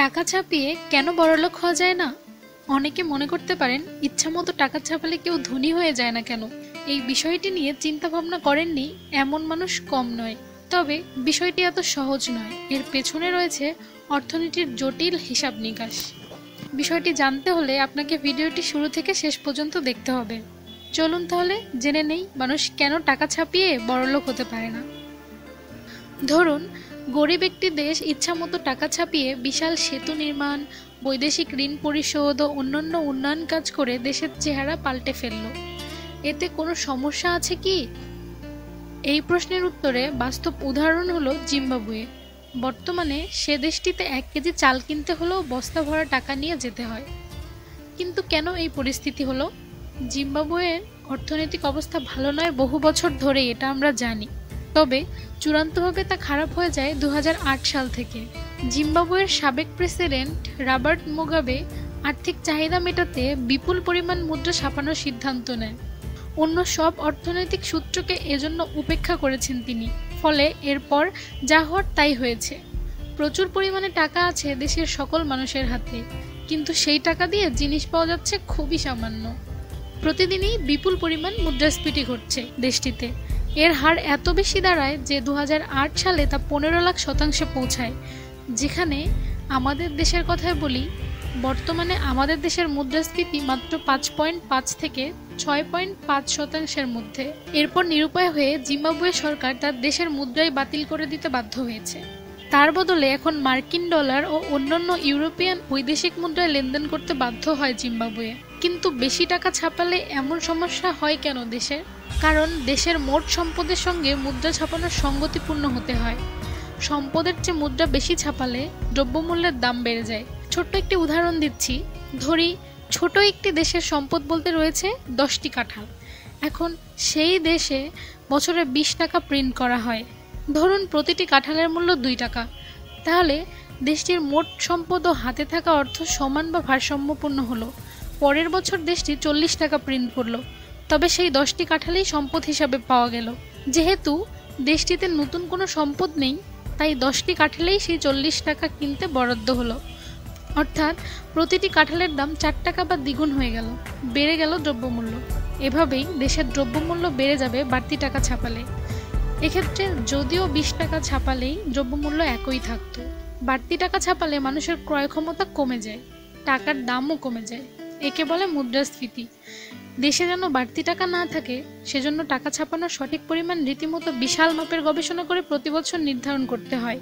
টাকা ছাপিয়ে কেন বড়লোক হওয়া যায় না? অনেকে মনে করতে পারেন ইচ্ছামতো টাকা ছাপালে কেউ ধনী হয়ে যায় না কেন। এই বিষয়টি নিয়ে চিন্তা ভাবনা করেননি এমন মানুষ কম নয়। তবে বিষয়টি এত সহজ নয়, এর পেছনে রয়েছে অর্থনীতির জটিল হিসাব নিকাশ। বিষয়টি জানতে হলে আপনাকে ভিডিওটি শুরু থেকে শেষ পর্যন্ত দেখতে হবে। চলুন তাহলে জেনে নেই মানুষ কেন টাকা ছাপিয়ে বড়লোক হতে পারে না। ধরুন, গরিব একটি দেশ ইচ্ছামতো টাকা ছাপিয়ে বিশাল সেতু নির্মাণ, বৈদেশিক ঋণ পরিশোধ ও অন্যান্য উন্নয়ন কাজ করে দেশের চেহারা পাল্টে ফেলল। এতে কোনো সমস্যা আছে কি? এই প্রশ্নের উত্তরে বাস্তব উদাহরণ হলো জিম্বাবুয়ে। বর্তমানে সে দেশটিতে 1 কেজি চাল কিনতে হলেও বস্তা ভরা টাকা নিয়ে যেতে হয়। কিন্তু কেন এই পরিস্থিতি হলো? জিম্বাবুয়ের অর্থনৈতিক অবস্থা ভালো নয় বহু বছর ধরে, এটা আমরা জানি। তবে চূড়ান্তভাবে তা খারাপ হয়ে যায় 2008 সাল থেকে। জিম্বাবুয়ের সাবেক প্রেসিডেন্ট রবার্ট মুগাবে আর্থিক চাহিদা মেটাতে বিপুল পরিমাণ মুদ্রা ছাপানোর সিদ্ধান্ত নেন। অন্য সব অর্থনৈতিক সূত্রকে এজন্য উপেক্ষা করেছেন তিনি। ফলে এরপর যা হওয়ার তাই হয়েছে। প্রচুর পরিমাণে টাকা আছে দেশের সকল মানুষের হাতে, কিন্তু সেই টাকা দিয়ে জিনিস পাওয়া যাচ্ছে খুবই সামান্য। প্রতিদিনই বিপুল পরিমাণ মুদ্রাস্ফীতি ঘটছে দেশটিতে। এর হার এত বেশি দাঁড়ায় যে 2008 সালে তা 15,00,000% পৌঁছায়। যেখানে আমাদের দেশের কথায় বলি, বর্তমানে আমাদের দেশের মুদ্রাস্ফীতি মাত্র 5.5 থেকে 6.5% মধ্যে। এরপর নিরুপায় হয়ে জিম্বাবুয়ে সরকার তার দেশের মুদ্রাই বাতিল করে দিতে বাধ্য হয়েছে। তার বদলে এখন মার্কিন ডলার ও অন্যান্য ইউরোপিয়ান বৈদেশিক মুদ্রায় লেনদেন করতে বাধ্য হয় জিম্বাবুয়ে। কিন্তু বেশি টাকা ছাপালে এমন সমস্যা হয় কেন দেশে? কারণ দেশের মোট সম্পদের সঙ্গে মুদ্রা ছাপানোর সঙ্গতিপূর্ণ হতে হয়। সম্পদের চেয়ে মুদ্রা বেশি ছাপালে দ্রব্যমূল্যের দাম বেড়ে যায়। ছোট্ট একটি উদাহরণ দিচ্ছি। ধরি, ছোট একটি দেশের সম্পদ বলতে রয়েছে 10টি কাঁঠাল। এখন সেই দেশে বছরে 20 টাকা প্রিন্ট করা হয়। ধরুন প্রতিটি কাঁঠালের মূল্য 2 টাকা। তাহলে দেশটির মোট সম্পদ ও হাতে থাকা অর্থ সমান বা ভারসাম্যপূর্ণ হলো। পরের বছর দেশটি 40 টাকা প্রিন্ট করলো। তবে সেই 10টি কাঁঠালই সম্পদ হিসাবে পাওয়া গেল। যেহেতু দেশটিতে নতুন কোনো সম্পদ নেই, তাই 10টি কাঁঠালেই সেই 40 টাকা কিনতে বরাদ্দ হলো। অর্থাৎ প্রতিটি কাঁঠালের দাম 4 টাকা বা দ্বিগুণ হয়ে গেল, বেড়ে গেল দ্রব্যমূল্য। এভাবেই দেশের দ্রব্যমূল্য বেড়ে যাবে বাড়তি টাকা ছাপালে। এক্ষেত্রে যদিও 20 টাকা ছাপালেই দ্রব্যমূল্য একই থাকতো, বাড়তি টাকা ছাপালে মানুষের ক্রয় ক্ষমতা কমে যায়, টাকার দামও কমে যায়। একে বলে মুদ্রাস্ফীতি। দেশে যেন বাড়তি টাকা না থাকে, সেজন্য টাকা ছাপানোর সঠিক পরিমাণ রীতিমতো বিশাল মাপের গবেষণা করে প্রতি বছর নির্ধারণ করতে হয়।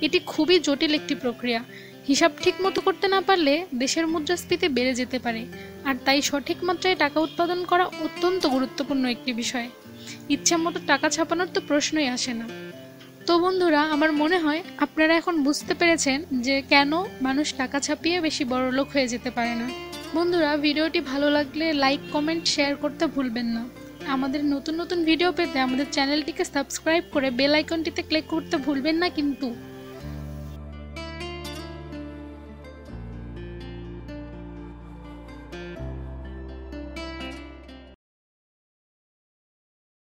এটি খুবই জটিল একটি প্রক্রিয়া। হিসাব ঠিক মতো করতে না পারলে দেশের মুদ্রাস্ফীতি বেড়ে যেতে পারে। আর তাই সঠিক মাত্রায় টাকা উৎপাদন করা অত্যন্ত গুরুত্বপূর্ণ একটি বিষয়। ইচ্ছা মতো টাকা ছাপানোর তো প্রশ্নই আসে না। তো বন্ধুরা, আমার মনে হয় আপনারা এখন বুঝতে পেরেছেন যে কেন মানুষ টাকা ছাপিয়ে বেশি বড়লোক হয়ে যেতে পারে না। বন্ধুরা, ভিডিওটি ভালো লাগলে লাইক, কমেন্ট, শেয়ার করতে ভুলবেন না। আমাদের নতুন নতুন ভিডিও পেতে আমাদের চ্যানেলটিকে সাবস্ক্রাইব করে বেল আইকনটিতে ক্লিক করতে ভুলবেন না কিন্তু।